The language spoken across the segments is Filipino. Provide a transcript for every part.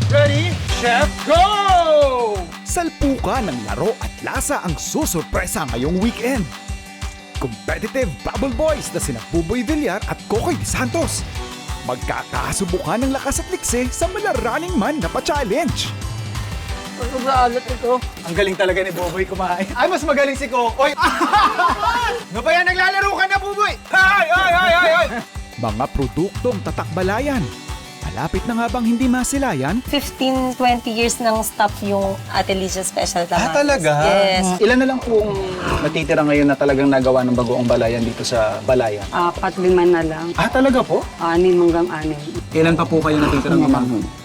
Ready, Chef, go! Salpukan ng laro at lasa ang susurpresa ngayong weekend. Competitive Bubble Boys na sina Buboy Villar at Kokoy De Santos. Magkakasubukan ng lakas at likse sa Running Man na pa-challenge. Sobrang alat ito. Ang galing talaga ni Buboy kumain. Ay, mas magaling si Kokoy. No ba yan? Naglalaro ka na, Buboy! Ay! Mga produktong tatakbalayan. Malapit na nga bang hindi masilayan? 15-20 years nang stop yung Ate Licia Special Tamates. Talaga? Yes. Ilan na lang pong natitira ngayon na talagang nagawa ng bagoong balayan dito sa Balayan? 4-5 na lang. Talaga po? 6 hanggang 6. Ilan pa po kayo natitira ng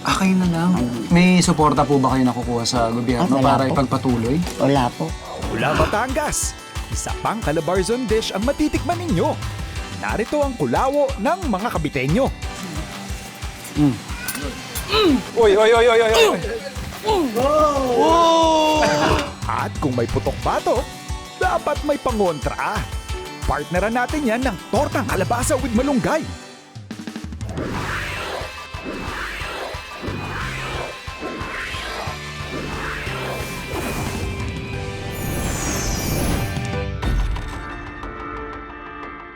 kayo na lang. May suporta po ba kayo nakukuha sa gobyerno para ipagpatuloy? Wala po. Mula Batangas, isa pang Calabarzon dish ang matitikman ninyo. Narito ang kulawo ng mga kabitenyo. Uy! At kung may putok-batok, dapat may pangontra. Partneran natin yan ng tortang kalabasa with malunggay.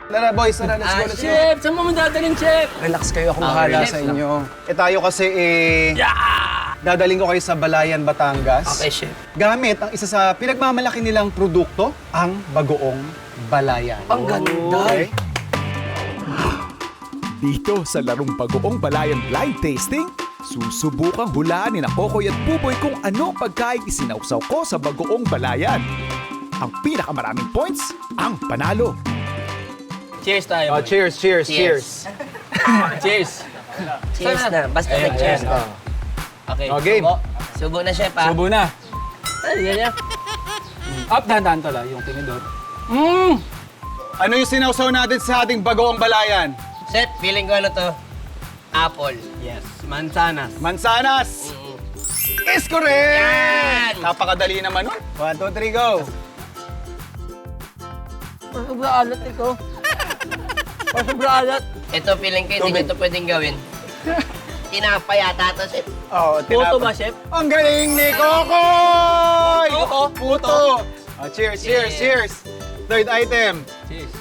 Tara boys, tara, let's go, let's go. Chef! Saan mo dadalhin, Chef? Relax kayo, ako bahala sa inyo. Tayo kasi dadaling ko kayo sa Balayan, Batangas. Okay, Chef. Gamit ang isa sa pinagmamalaki nilang produkto, ang bagoong balayan. Ang ganda. Okay? Dito sa larong Bagoong Balayan Blind Tasting, susubukang hulaan ni Kokoy at Buboy kung ano pagkain isinausaw ko sa Bagoong Balayan. Ang pinakamaraming points, ang panalo. Cheers tayo. Oh, cheers. Cheers. Cheers na. Basta nag-cheers na. Okay. Oh, game. Subo na, Chef, ha? Subo na. Ay, ganyan. Up, dahan-dahan tala, yung tinidor. Ano yung sinausaw natin sa ating bagoong balayan? Chef, feeling ko ano to? Apple. Yes. Mansanas. Mansanas! Is correct! Napakadali naman nun. 1, 2, 3, go! Sobrang alat ito. Sobrang alat. Ito, feeling ko hindi nyo ito pwedeng gawin. Tinapay yata to, Chef. Oh, Puto ba, Chef? Ang galing ni Kokoy! Puto? Puto! Oh, cheers! Third item. Cheers.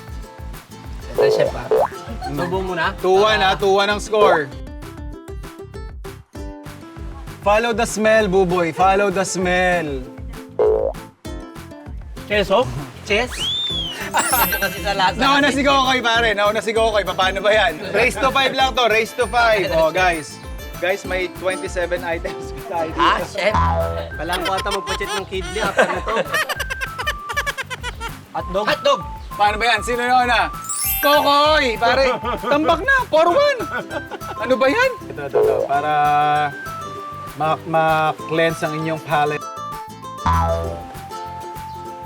Ito, Chef, ha? Subo mo na. 2-1 ha, 2-1 ang score. Follow the smell, Buboy. Follow the smell. Cheso? Cheers. Ito kasi sa lasa. Nauna si Kokoy, pare. Nauna si Kokoy. Paano ba yan? Race to 5 lang to. Race to 5. Oh, guys. Guys, may 27 items tayo dito. Chef? Kailangan ko ata magpachit ng kidney after nito. Hotdog? Hotdog! Paano ba yan? Sino nauna? Kokoy! Pare, tambak na. 4-1. Ano ba yan? Ito. Para ma-cleanse ang inyong palate.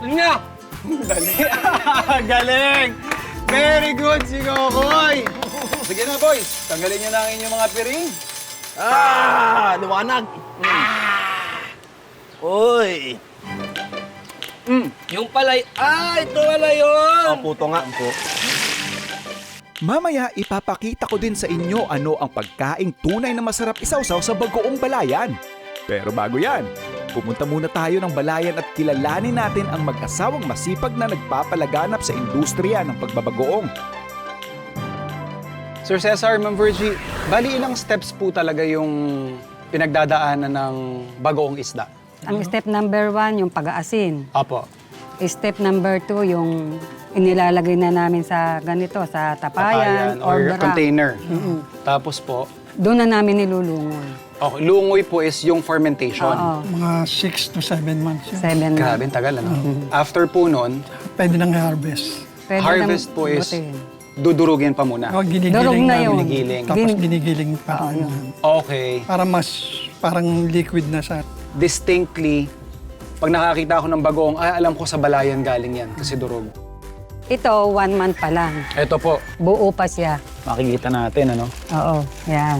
Ano nga? Dali. Galing! Very good si Kokoy! Sige na, boys. Tanggalin nyo na ang inyong mga piring. Liwanag. Uy. Yung palay... ito pala yun! Puto nga. Mamaya ipapakita ko din sa inyo ano ang pagkaing tunay na masarap isawsaw sa Bagoong Balayan. Pero bago yan, pumunta muna tayo ng Balayan at kilalanin natin ang mag-asawang masipag na nagpapalaganap sa industriya ng pagbabagoong. Sir Cesar, Ma'am Virgie, bali ilang steps po talaga yung pinagdadaanan ng bagoong isda? Ang step number 1, yung pag-aasin. Apo. Step number 2, yung inilalagay na namin sa ganito, sa tapayan, or bra. container. Tapos po, Doon na namin nilulungoy. okay, lungoy po is yung fermentation. Oo, Mga 6 to 7 months yun. 7 Grabe, ang tagal ano? After po nun, Pwede nang harvest. Pwede harvest nang po is butin. dudurugin pa muna. O, ginigiling Durog na namin. yun. Ginigiling. Tapos Gin- ginigiling pa. Oo, yun. Okay. Para mas parang liquid na siya. Distinctly, pag nakakita ako ng bagoong, alam ko sa Balayan galing yan kasi durog. Ito, 1 month pa lang. Ito po, Buo pa siya. makikita natin ano. Oo, yan.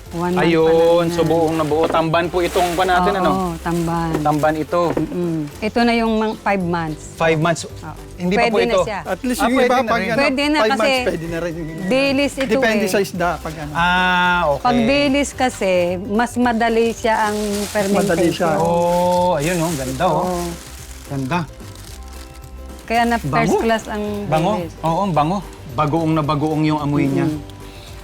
1 month pa Ayun, lang so yan. buong nabuo. Tamban po itong pa natin, ano? Oo, tamban. Tamban ito. Ito na yung 5 months. 5 months. Hindi pa po Pwede ito. na siya. At least Ah, yung pwede iba, na pag rin. ano, Pwede na 5 kasi months, pwede na rin. dailies ito Depende eh. sa isda. Pag ano. Okay. Pag dailies kasi, mas madali siya ang fermentation. Madali siya. Oh, ayun oh, ganda oh. Oo. Ganda. Kaya na first Bango. class ang Bango. dailies. Oo, bango. Bagoong na bagoong yung amoy niya.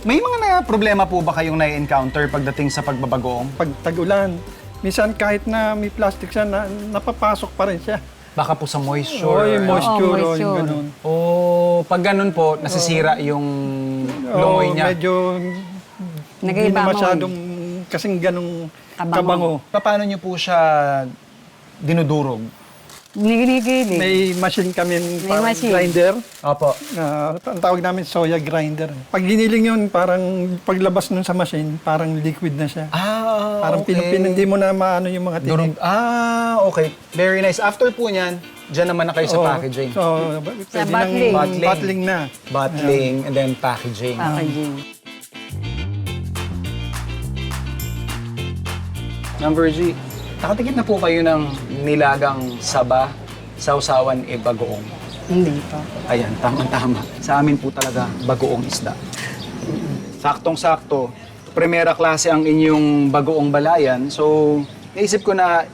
May mga problema po ba kayong na-encounter pagdating sa pagbabagoong? Pag tag-ulan, minsan kahit na may plastic siya, napapasok pa rin siya. Baka po sa moisture. Oo, yung moisture, Oo, yung moisture. ganun. Oh, pag ganun po, nasisira yung lungoy Oo, niya. medyo hindi Nag-iba na mo. masyadong kasing ganong Kabango. kabango. Paano niyo po siya dinudurog? Ginigili. May machine kami, parang machine. grinder. Opo. Ang tawag namin soya grinder. Pag giniling yun, parang paglabas nun sa machine, parang liquid na siya. Ah, Parang okay. hindi mo na maano yung mga Durog. tinik. Ah, okay. Very nice. After po niyan, dyan naman na kayo sa Oo. packaging. So, pwede nang bottling. bottling na. Bottling and then packaging. Packaging. Number G, nakatikit na po kayo ng nilagang saba, sausawan, bagoong. Hindi pa. Ayan, tama-tama. Sa amin po talaga, bagoong isda. Saktong-sakto, primera klase ang inyong bagoong balayan. So, naisip ko na,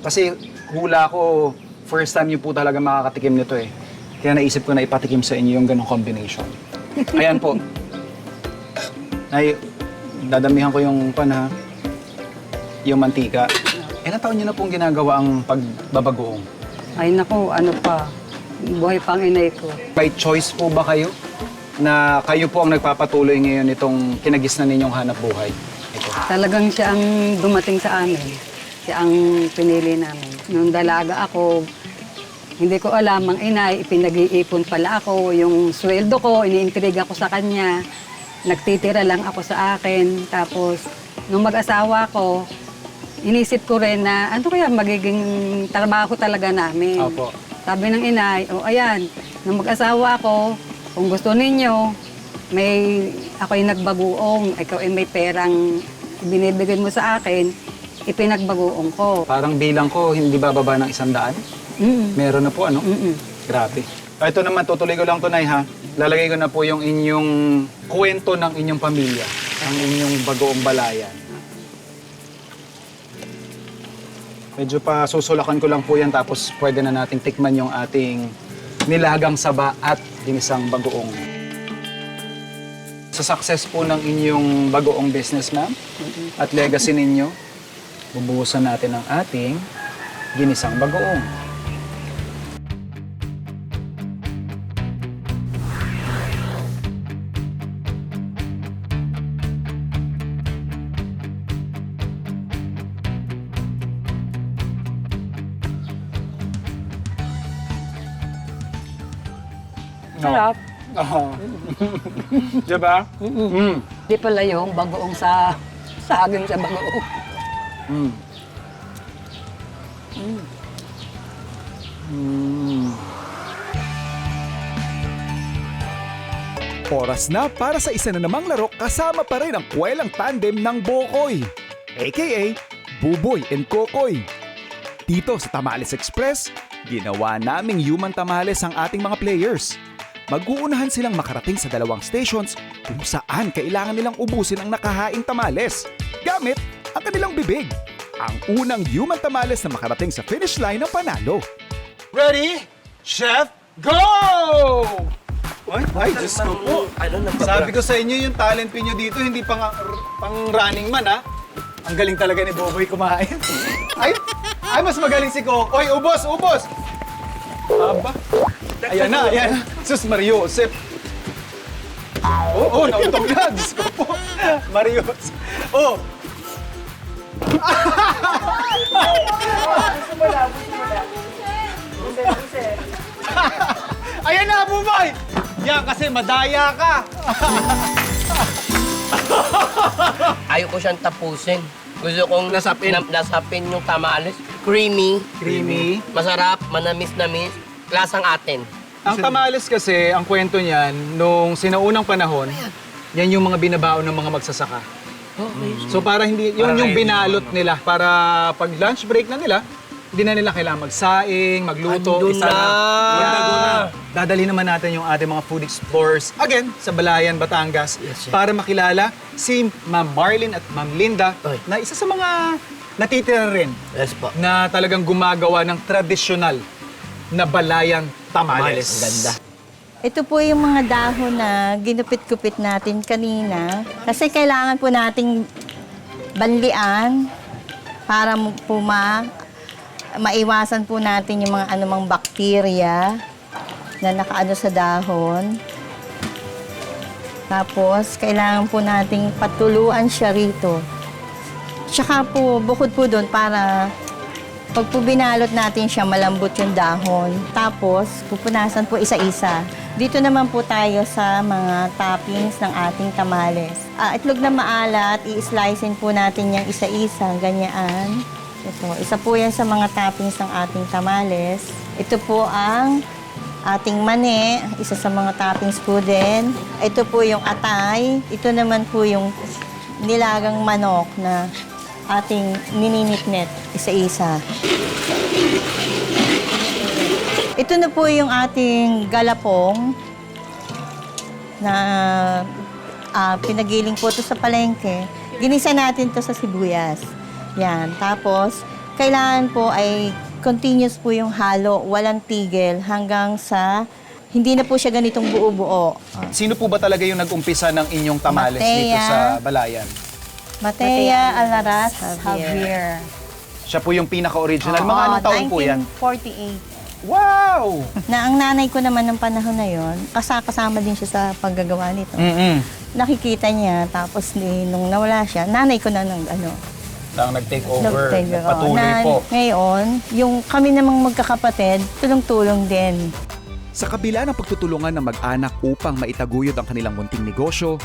kasi hula ko, first time niyo po talaga makakatikim nito eh. Kaya naisip ko na ipatikim sa inyo yung ganong combination. Ayan po. Ay, dadamihan ko yung yung mantika. Ilang taon niyo na pong ginagawa ang pagbabagoong? Ay naku, ano pa. Buhay pang inay ko. By choice po ba kayo na kayo po ang nagpapatuloy ngayon itong kinagisnan ninyong hanap buhay? Ito. Talagang siya ang dumating sa amin. Siya ang pinili namin. Nung dalaga ako, hindi ko alam, ang inay, pinag-iipon pala ako. Yung sweldo ko, iniintriga ko sa kanya. Nagtitira lang ako sa akin. Tapos, nung mag-asawa ko, inisip ko rin na ano kaya magiging trabaho talaga namin. Opo. Sabi ng inay, ayan, nung mag-asawa ako, kung gusto ninyo, ako'y nagbagoong, ikaw ay may perang binibigay mo sa akin, ipinagbagoong ko. Parang bilang ko, hindi bababa ng 100? Meron na po, ano? Grabe. Ito naman, tutuloy ko lang to, Nay, ha? Lalagay ko na po yung inyong kwento ng inyong pamilya, ang inyong bagoong balayan. Medyo pa susulakan ko lang po yan, tapos pwede na nating tikman yung ating nilagang saba at ginisang bagoong. Sa success po ng inyong bagoong business, ma'am, at legacy ninyo, bubuhusan natin ang ating ginisang bagoong. Sarap. Oo. Diba? Di pala yung bagoong sa saging sa bagoong. Mm. Oras na para sa isa na namang laro kasama pa rin ang kwelang tandem ng Bokoy, aka Buboy and Kokoy. Dito sa Tamales Express, ginawa naming human tamales ang ating mga players. Mag-uunahan silang makarating sa 2 stations kung saan kailangan nilang ubusin ang nakahaing tamales gamit ang kanilang bibig. Ang unang human tamales na makarating sa finish line ang panalo. Ready? Chef, go! Ay, Diyos ko po. Sabi ko sa inyo, yung talent nyo dito, hindi pang running man, ha? Ang galing talaga ni Boboy kumain. Ay, mas magaling si Coco. Oy, ubos, ubos! Aba. Ayan na, ayan. Sus, Mariosep. Oo, nauntog na. Diyos ko po. Mariosep. Oh. Ayan na, Boboy! Yan, kasi madaya ka. Ayoko siyang tapusin. Gusto kong nasapin yung tamales. Creamy, Creamy. masarap, manamis-namis. Lasang atin. Ang tamales kasi, ang kwento niyan, nung sinaunang panahon, yan yung mga binabaon ng mga magsasaka. So para hindi, yun yung binalot nila. Para pag lunch break na nila, hindi na nila kailangan magsaing, magluto. Andun isa na. Dadali naman natin yung ating mga food explorers, again, sa Balayan, Batangas, Yes, chef. para makilala si Ma'am Marlene at Ma'am Linda, Oy. na isa sa mga natitira rin Yes po. na talagang gumagawa ng tradisyonal na Balayan tamales. Ang ganda. Ito po yung mga dahon na ginupit-gupit natin kanina. Kasi kailangan po nating banlian para po maiwasan po natin yung mga anumang bakterya na nakaano sa dahon. Tapos, kailangan po nating patuluan siya rito. Tsaka po, bukod po doon para pag po binalot natin siya, malambot yung dahon. Tapos, pupunasan po isa-isa. Dito naman po tayo sa mga toppings ng ating tamales. Itlog na maalat, i-slicein po natin yung isa-isa, ganyan. Ito, isa po yan sa mga toppings ng ating tamales. Ito po ang ating mani, isa sa mga toppings po din. Ito po yung atay. Ito naman po yung nilagang manok na ating nininitnet, isa-isa. Ito na po yung ating galapong na pinagiling po ito sa palengke. Ginisa natin to sa sibuyas. Yan. Tapos, kailangan po ay continuous po yung halo, walang tigil hanggang sa hindi na po siya ganitong buo-buo. Sino po ba talaga yung nag-umpisa ng inyong tamales Matea. dito sa Balayan? Matea Alaras Javier. Siya po yung pinaka-original. Mga anong taon po yan? 1948. Wow! Na ang nanay ko naman ng panahon na yon, kasama din siya sa paggagawa nito. Nakikita niya, tapos nung nawala siya, nanay ko na Ang nag-take over, nag-take nagpatuloy na, po. Ngayon, yung kami namang magkakapatid, tulong-tulong din. Sa kabila ng pagtutulungan ng mag-anak upang maitaguyod ang kanilang munting negosyo,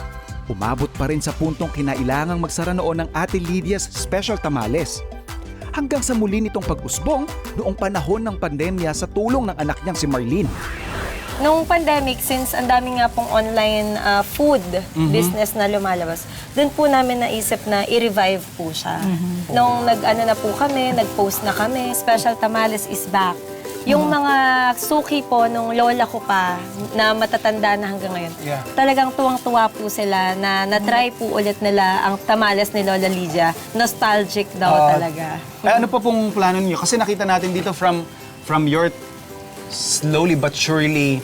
umabot pa rin sa puntong kinailangang magsara noon ng Ate Lydia's Special Tamales. Hanggang sa muli nitong pag-usbong noong panahon ng pandemya sa tulong ng anak niyang si Marlene. Nung pandemic, since ang dami nga pong online food business na lumalabas, doon po namin naisip na i-revive po siya. Nung na po kami, nag-post na kami, Special Tamales is back. Yung mga suki po nung lola ko pa, na matatanda na hanggang ngayon, Yeah. talagang tuwang-tuwa po sila na na-try po ulit nila ang tamales ni Lola Lydia. Nostalgic daw talaga. Ano pa pong plano niyo? Kasi nakita natin dito from your slowly but surely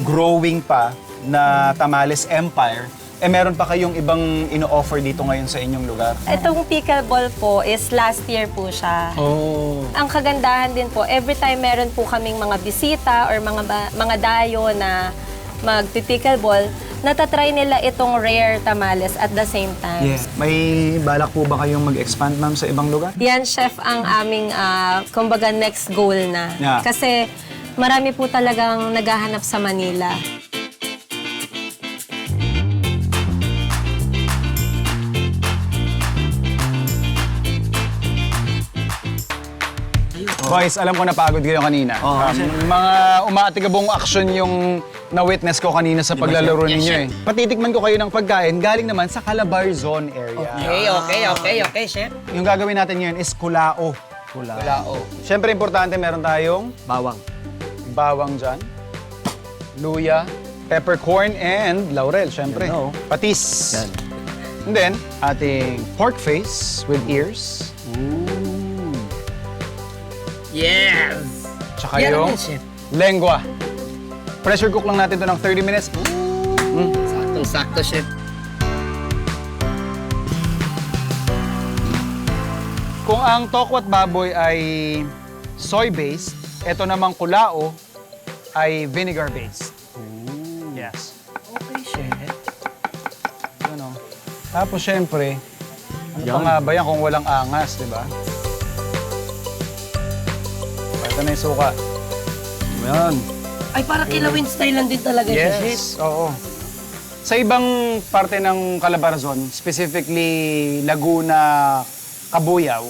growing pa na Tamales Empire, meron pa kayong ibang ino-offer dito ngayon sa inyong lugar? Itong pickleball po is last year po siya. Oh. Ang kagandahan din po, every time meron po kaming mga bisita or mga dayo na magpipickleball, natatry nila itong rare tamales at the same time. May balak po ba kayong mag-expand, ma'am, sa ibang lugar? Yan, chef, ang aming, kumbaga, next goal na. Yeah. Kasi marami po talagang naghahanap sa Manila. Boys, alam ko napagod kayo kanina. Mga umaatigabong aksyon yung na-witness ko kanina sa paglalaro Yes, ninyo chef. Patitikman ko kayo ng pagkain galing naman sa Calabar Zone area. Okay, chef. Yung gagawin natin ngayon is kulao. Kulao. Siyempre, importante meron tayong bawang dyan, luya, peppercorn, and laurel, siyempre. Patis. And then, ating pork face with ears. Yes! Tsaka Yan yung ang chef. lengua. Pressure cook lang natin to ng 30 minutes. Saktong-sakto, chef. Kung ang tokwat baboy ay soy-based, ito namang kulao ay vinegar-based. Yes. Okay, chef. Ano? Tapos syempre, ano pa nga ba yan kung walang angas, di ba? Ito na yung suka. Yan. Ay, para kilawin style lang din talaga siya, chef. Yes, oo. Sa ibang parte ng Calabarzon, specifically Laguna, Cabuyao,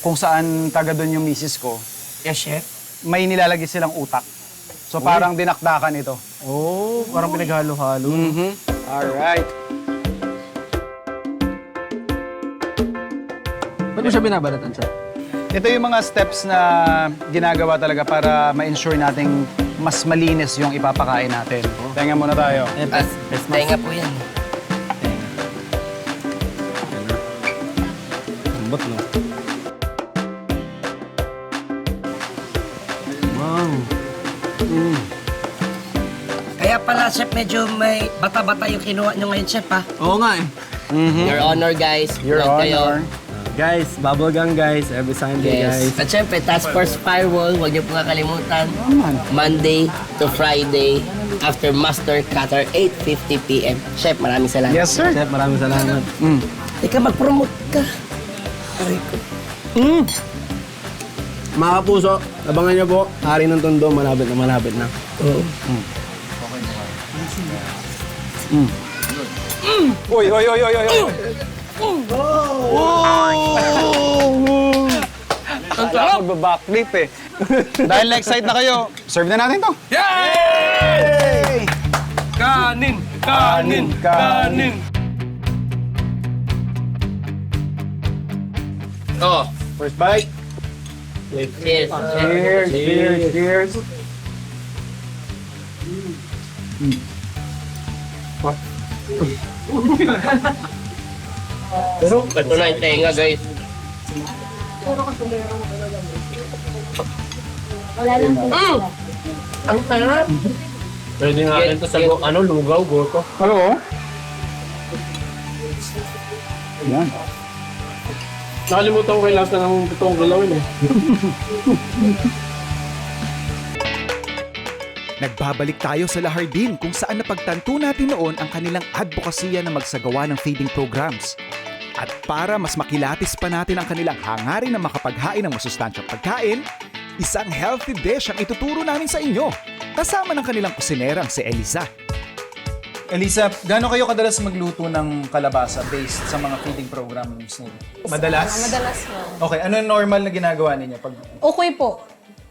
kung saan taga doon yung misis ko, Yes, chef. may nilalagay silang utak. So parang dinakdakan ito. Parang pinaghalo-halo. Alright. Ba't mo siya binabalatan, sir? Ito yung mga steps na ginagawa talaga para ma-ensure nating mas malinis yung ipapakain natin. Tenga muna tayo. Tenga po yan. Ambot, no? Wow. Kaya pala, chef, medyo may bata-bata yung kinuha nyo ngayon, chef, ha? Oo nga eh. Your honor, guys. Your Vlog kayo. honor. Guys, bubble gum guys. Every Sunday, guys. Yes. At syempre, Task Force Firewall, huwag niyo po kakalimutan. Monday to Friday, after Master Cutter, 8:50 p.m. Chef, maraming salamat. Yes, sir. Chef, maraming salamat. Teka, mag-promote ka. Aray ko. Mga kapuso, abangan niyo po. Hari ng Tondo, malapit na. Uy, uy, uy, uy, uy, uy. Ang sarap! Magbabackflip eh. Dahil na-excite na kayo, serve na natin to. Yay! Kanin! Kanin! Kanin! Oh, First bite. cheers. Cheers, cheers, cheers. Ito na yung tenga, guys. Ang sarap. Pwede nga rin to sa lugaw, goto. Hello? Yan. Nakalimutan ko kay lasa ng totoong galawin eh. Nagbabalik tayo sa Lahardin kung saan napagtanto natin noon ang kanilang advokasya na magsagawa ng feeding programs. At para mas makilatis pa natin ang kanilang hangarin na makapaghain ng masustansyang pagkain, isang healthy dish ang ituturo namin sa inyo, kasama ng kanilang kusinerang si Eliza. Elisa, gaano kayo kadalas magluto ng kalabasa based sa mga feeding programs ninyo? Madalas? Madalas po. Okay, ano yung normal na ginagawa ninyo? Pag... Ukoy po.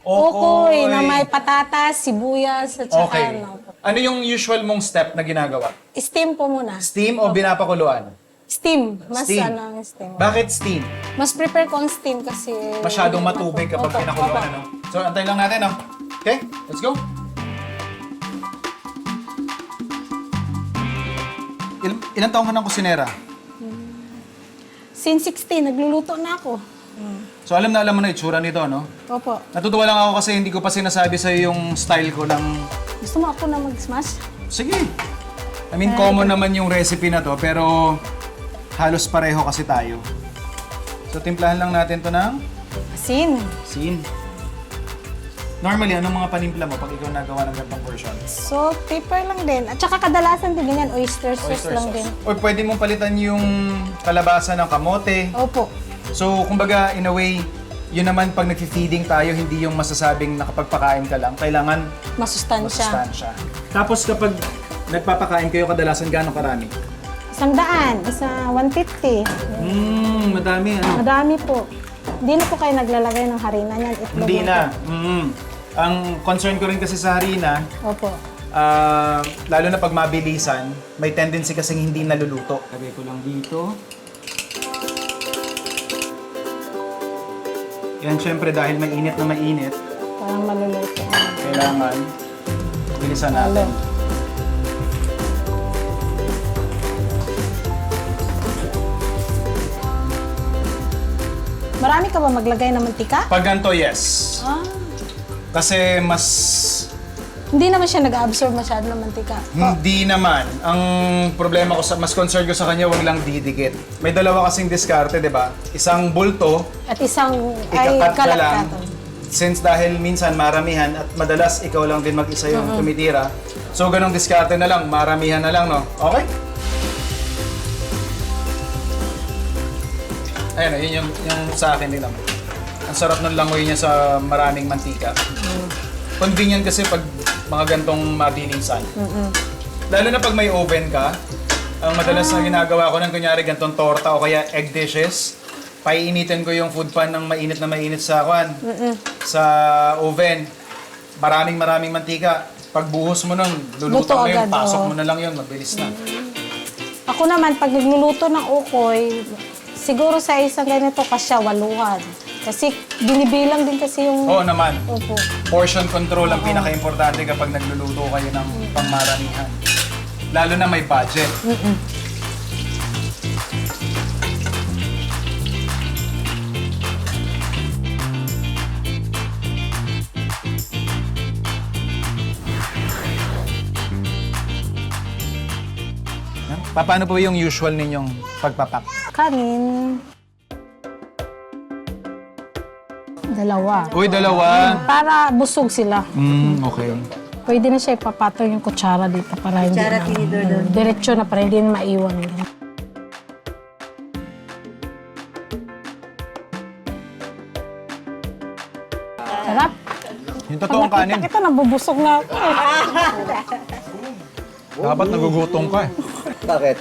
Ukoy na may patatas, sibuyas, at saka Okay. Ano yung usual mong step na ginagawa? Steam po muna. Steam o binapakuluan? Steam. Mas Steam. ano ang steam. Bakit steam? Mas prepare ko ang steam kasi... Masyadong matubig kapag Opo, pinakuluan, opo. ano? So, antayin lang natin, no? Okay, let's go. Ilan taong ka ng kusinera? Since 16, nagluluto na ako. So, alam na alam mo na itsura nito, no? Opo. Natutuwa lang ako kasi hindi ko pa sinasabi sa'yo yung style ko ng... Gusto mo ako na mag-smash? Sige. I mean, common naman yung recipe na to, pero halos pareho kasi tayo. So, timplahan lang natin to ng Asin. asin. Normally, anong mga panimpla mo pag ikaw nagawa ng ganitong version? So, pepper lang din. At saka kadalasan din ganyan, oyster sauce lang din. O pwede mong palitan yung kalabasa ng kamote. Opo. So, kumbaga, in a way, yun naman pag nag-feeding tayo, hindi yung masasabing nakapagpakain ka lang. Kailangan Masustansya. masustansya. Tapos kapag nagpapakain kayo, kadalasan gano'ng karami? 100, isa 150. Madami, ano? Madami po. Hindi na po kayo naglalagay ng harina niyan. Itlog Hindi lang na. po. Ang concern ko rin kasi sa harina, Opo. lalo na pag mabilisan, may tendency kasing hindi naluluto. Lagay ko lang dito. Yan, syempre dahil mainit na mainit, Parang maluluto. kailangan bilisan natin. Marami ka ba maglagay ng mantika? Pag ganito, yes. Kasi mas Hindi naman siya nag-absorb masyado ng mantika. hindi naman. Ang problema ko, mas concern ko sa kanya, wag lang didikit. May dalawa kasing diskarte, di ba? Isang bulto, At isang ay ikakat ka lang. kalat-katan. Since dahil minsan maramihan at madalas ikaw lang din mag-isa yung tumitira. So ganong diskarte na lang, maramihan na lang, no? Okay? Ayun, yun yung sa akin din naman. Ang sarap ng langoy niya sa maraming mantika. Convenient kasi pag mga gantong mabilisan. Lalo na pag may oven ka, ang madalas na ginagawa ko ng kunyari gantong torta o kaya egg dishes, paiinitin ko yung food pan ng mainit na mainit sa sa oven. Maraming mantika. Pag buhos mo nun, luluto Luto mo yun, agad, pasok oo. mo na lang yun, mabilis na. Ako naman, pag nagluluto ng ukoy, Siguro sa isang ganito kasya, 8. Kasi binibilang din kasi yung... Oo naman. Opo. Portion control ang pinaka-importante kapag nagluluto kayo ng pangmaramihan. Lalo na may budget. Paano po yung usual ninyong pagpapak? Kanin. 2. Uy, 2. Para busog sila. Okay. Pwede na siya ipapatong yung kutsara dito para hindi na... Diretso na para hindi na maiwan. Sarap. Yung totoong kanin. Kita nabubusog na ako. Dapat nagugutom ka eh. Bakit?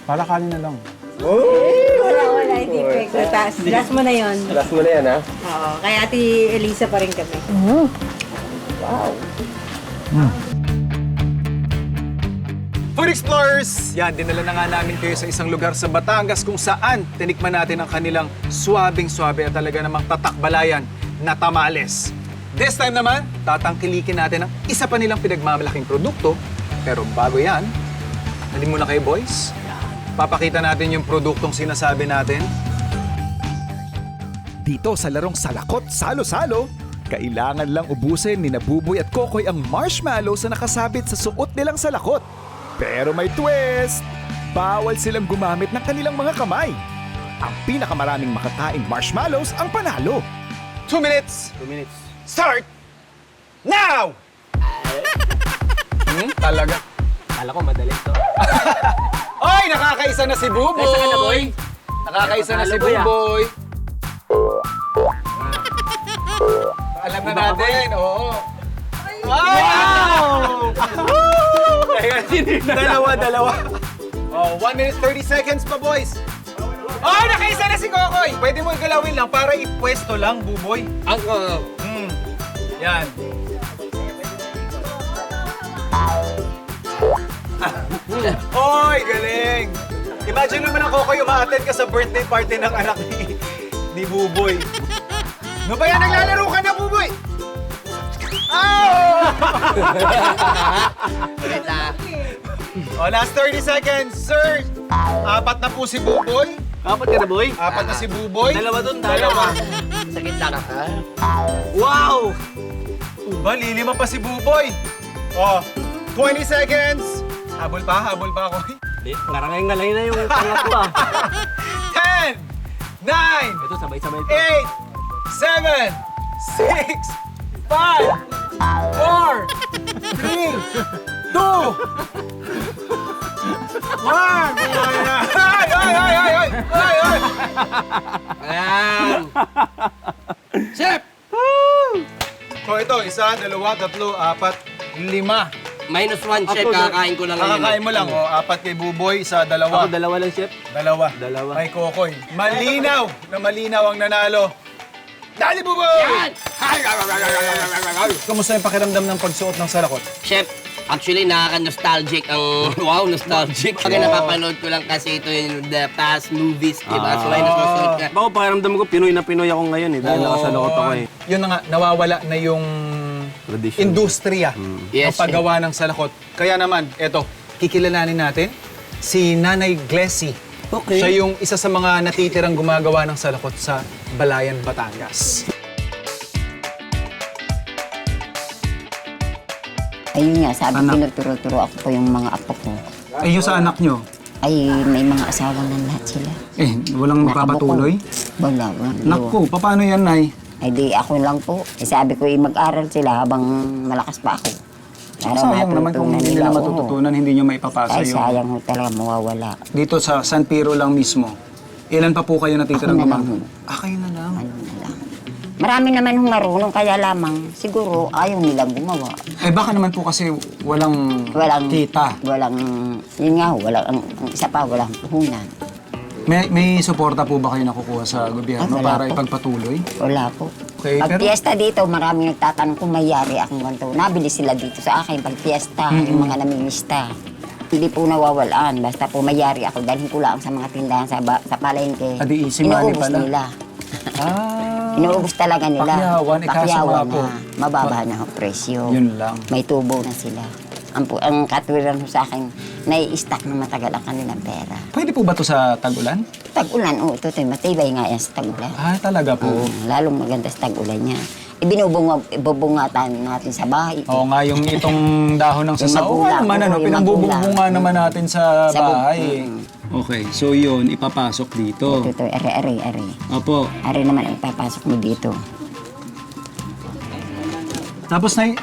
Para kanin na lang. Wala, hindi pwede. Last mo na yun. Last mo na yan, ha? Oo, kaya Ate Elisa pa rin kami. Food Explorers! Yan, dinala na nga namin kayo sa isang lugar sa Batangas kung saan tinikman natin ang kanilang swabing-swabe at talaga namang tatakbalayan na tamales. This time naman, tatangkilikin natin ang isa pa nilang pinagmamalaking produkto. Pero bago yan, halin muna kayo boys. Papakita natin yung produktong sinasabi natin. Dito sa larong salakot salo-salo, kailangan lang ubusin ni Buboy at Kokoy ang marshmallows na nakasabit sa suot nilang salakot. Pero may twist! Bawal silang gumamit ng kanilang mga kamay. Ang pinakamaraming makakain marshmallows ang panalo. 2 minutes! 2 minutes. Start! Now! Talaga. Kala ko madali to. Oy! Nakakaisa na si Buboy! Kaisa ka na, boy? Nakakaisa na si Natalo, boy, ah. Buboy. Alam na natin, oo. Wow! Dalawa. Oh, 1 minute 30 seconds pa, boys. Oh, nakaisa na si Kokoy! Pwede mo igalawin lang para ipwesto lang, Buboy. Yan. Oy, galing! Imagine naman ang Kokoy umaattend ka sa birthday party ng anak ni Buboy. No ba yan? Naglalaro ka na, Buboy! Oh! Oh, last 30 seconds, sir! 4 na po si Buboy. 4 ka na, boy? 4 na si Buboy. Dalawa dun, Dalawa. Sa gitna ka. Wow! Ba, lilima pa si Buboy. Oh, 20 seconds. Habol pa ako. Ngarangay-ngalay na yung tanga ko, 10, 9, Ito, sabay-sabay to. 8, 7, 6, 5, 4, 3, 2, 1. Ay! Ayan. Chef! So ito, 1, 2, 3, 4, 5. -1, chef. Kakakain ko lang ngayon. Kakakain mo lang, 4 kay Buboy, 1, 2. Ako, 2 lang, chef. Dalawa. Kay Kokoy. Malinaw ang nanalo. Dali, Buboy! Kamusta yung pakiramdam ng pagsuot ng salakot? Chef, actually nakaka-nostalgic ang... Wow, nostalgic. Pag napapanood ko lang kasi ito yung the past movies, di ba? So, ay nasusunod ka. Ako, pakiramdam ko, Pinoy na Pinoy ako ngayon dahil nakasalukot ako Yun na nga, nawawala na yung Tradition. industriya Yes, ng paggawa ng salakot. Kaya naman, eto, kikilalanin natin si Nanay Glessy. Okay. Siya yung isa sa mga natitirang gumagawa ng salakot sa Balayan, Batangas. Ayun nga, sabi tinuturo-turo ako po yung mga apo ko. Eh, yung sa anak nyo? Ay, may mga asawa na lahat sila. Eh, walang magpapatuloy? Wala. Naku, paano yan, Nay? Ay di ako lang po. Eh, sabi ko, mag-aral sila habang malakas pa ako. Para Sayang naman kung hindi nila matututunan, hindi nyo maipapasa Ay, yung... sayang ho talaga, mawawala. Dito sa San Pedro lang mismo, ilan pa po kayo natitirang Ako na lang. gumagawa? Kayo na lang. Ano na lang. Marami naman hong marunong, kaya lamang siguro ayaw nilang gumawa. Eh baka naman po kasi walang kita. Yun nga ho, ang isa pa, walang puhunan. May suporta po ba kayo nakukuha sa gobyerno Wala para po. ipagpatuloy? Wala po. Okay, Pag pero- piyesta dito, marami nagtatanong kung mayari akong ganito. Nabili sila dito sa akin pag piyesta, yung mga namimista. Hindi po nawawalaan. Basta po mayari ako, dalhin ko lang sa mga tindahan sa palengke. Adi, easy money Inuubos pala. nila. Ah, Inuubos talaga nila. Pakyawan, kaso nga po. Mababa na ang presyo. Yun lang. May tubo na sila. Ang katwiran sa akin, nai-stack na matagal ang kanilang pera. Pwede po ba to sa tag-ulan? Tag-ulan, ito, matibay nga yan sa tag-ulan. Ah, talaga po. Lalong maganda sa tag-ulan niya. Ibubungatan natin sa bahay. Oo nga, yung itong dahon ng sasaw. Oo magulang, naman, ano, yung pinambubunga naman natin sa Sa bahay. Okay, so yun, ipapasok dito. Ito, are. Opo. Are naman ang ipapasok mo dito. Tapos na,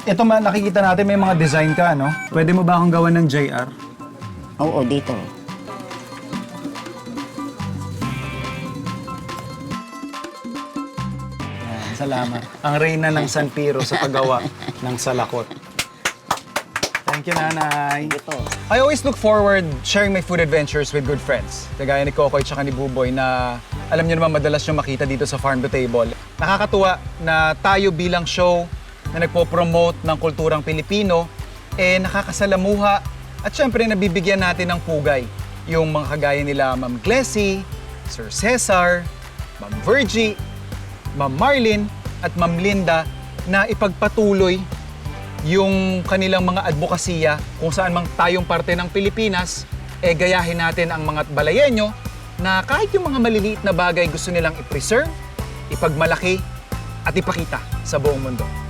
ito nakikita natin may mga design ka, no? Pwede mo ba akong gawan ng JR? Oo, dito. Ayan, salamat. Ang reyna ng San Piro sa paggawa ng salakot. Thank you, Nanay. Dito. I always look forward sharing my food adventures with good friends. Kagaya ni Kokoy at ni Buboy na alam niyo naman madalas nyo makita dito sa Farm to Table. Nakakatuwa na tayo bilang show na nagpo-promote ng kulturang Pilipino, nakakasalamuha at syempre nabibigyan natin ng pugay. Yung mga kagaya nila Ma'am Glessy, Sir Cesar, Ma'am Virgie, Ma'am Marlene at Ma'am Linda na ipagpatuloy yung kanilang mga advokasya kung saan mang tayong parte ng Pilipinas, gayahin natin ang mga balayenyo na kahit yung mga maliliit na bagay gusto nilang i-preserve, ipagmalaki at ipakita sa buong mundo.